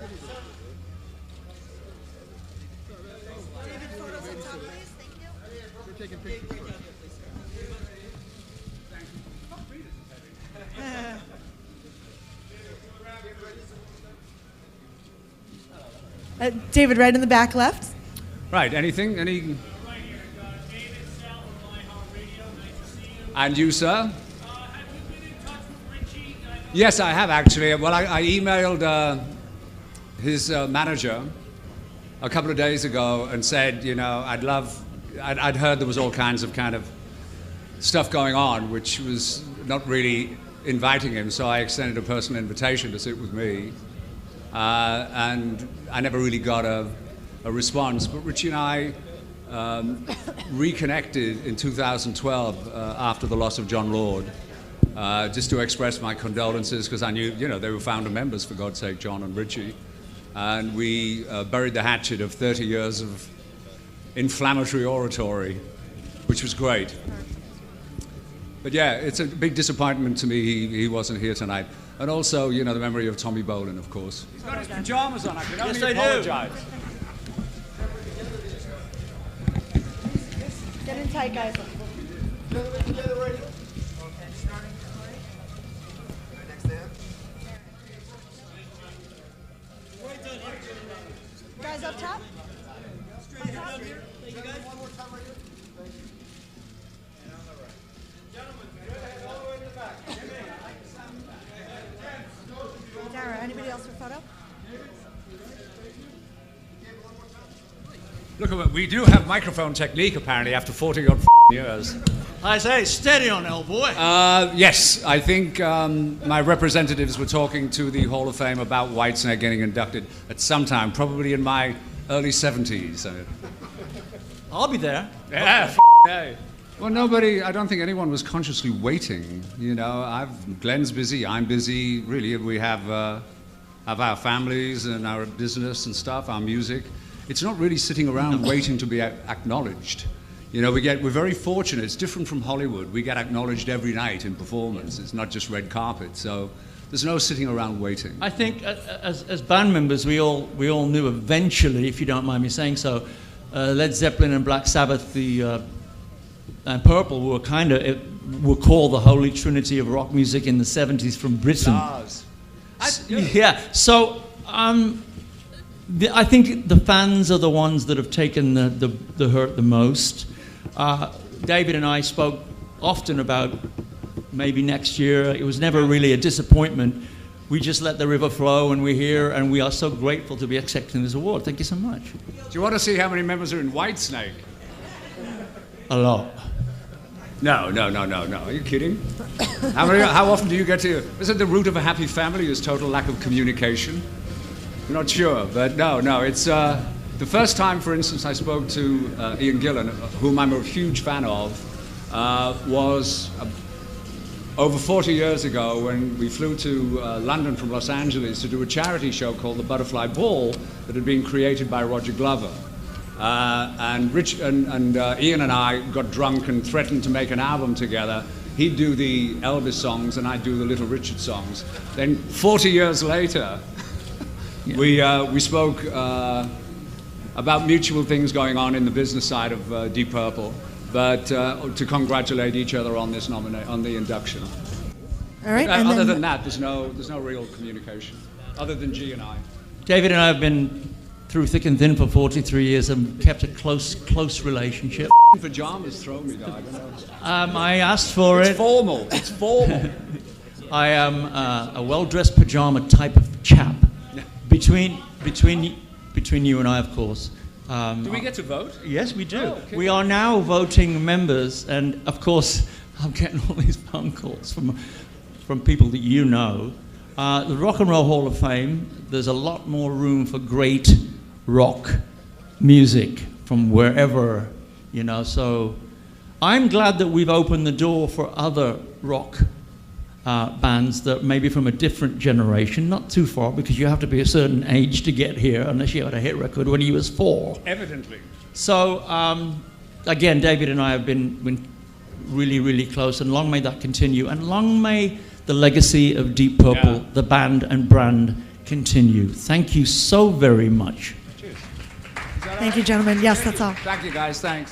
David, photos up top, please. Thank you. We're taking pictures first. David, right in the back left. Right, anything? Any? Right here, David Sell from My Heart Radio. Nice to see you. And you, sir? Have you been in touch with Richie? Yes, I have actually. Well, I emailed his manager a couple of days ago and said, you know, I'd heard there was all kinds of kind of stuff going on, which was not really inviting him, so I extended a personal invitation to sit with me. And I never really got a response, but Richie and I reconnected in 2012 after the loss of John Lord, just to express my condolences, because I knew, you know, they were founder members, for God's sake, John and Richie. And we buried the hatchet of 30 years of inflammatory oratory, which was great. But yeah, it's a big disappointment to me he wasn't here tonight. And also, you know, the memory of Tommy Bolin, of course. He's got his pajamas on, I can only apologize. Get in tight, guys. Guys up top? Dara, anybody else for photo? Look at it, we do have microphone technique apparently after 40-odd years. I say, steady on, old boy. Yes, I think my representatives were talking to the Hall of Fame about Whitesnake getting inducted at some time, probably in my early 70s. I'll be there. Yeah, yeah. Well, I don't think anyone was consciously waiting. You know, Glenn's busy, I'm busy. Really, we have our families and our business and stuff, our music. It's not really sitting around waiting to be acknowledged. You know, we're very fortunate. It's different from Hollywood. We get acknowledged every night in performance. It's not just red carpet. So there's no sitting around waiting. I think as band members, we all knew eventually, if you don't mind me saying so, Led Zeppelin and Black Sabbath, and Purple were called the Holy Trinity of rock music in the 70s from Britain. Yeah. So I think the fans are the ones that have taken the hurt the most. David and I spoke often about maybe next year. It was never really a disappointment. We just let the river flow, and we're here, and we are so grateful to be accepting this award. Thank you so much. Do you want to see how many members are in Whitesnake? A lot. No. Are you kidding? How often do you get to... Is it the root of a happy family is total lack of communication? I'm not sure, but no. It's the first time, for instance, I spoke to Ian Gillan, whom I'm a huge fan of, was over 40 years ago when we flew to London from Los Angeles to do a charity show called the Butterfly Ball that had been created by Roger Glover. And Ian and I got drunk and threatened to make an album together. He'd do the Elvis songs and I'd do the Little Richard songs. Then 40 years later, we spoke about mutual things going on in the business side of Deep Purple, but to congratulate each other on this on the induction. All right. Other than that, there's no real communication, other than G and I. David and I have been through thick and thin for 43 years and kept a close relationship. Pajamas throw me, though. I don't know. I asked for it. It's formal. I am a well-dressed pajama type of chap. Between you and I, of course. Do we get to vote? Yes, we do. Oh, okay. We are now voting members, and of course, I'm getting all these phone calls from people that you know. The Rock and Roll Hall of Fame, there's a lot more room for great rock music from wherever, you know. So I'm glad that we've opened the door for other rock bands that maybe from a different generation, not too far, because you have to be a certain age to get here unless you had a hit record when you was 4. Evidently. So again, David and I have been really, really close, and long may that continue, and long may the legacy of Deep Purple, the band and brand, continue. Thank you so very much. Cheers. Thank you, gentlemen. Yes, that's all. Thank you, guys. Thanks.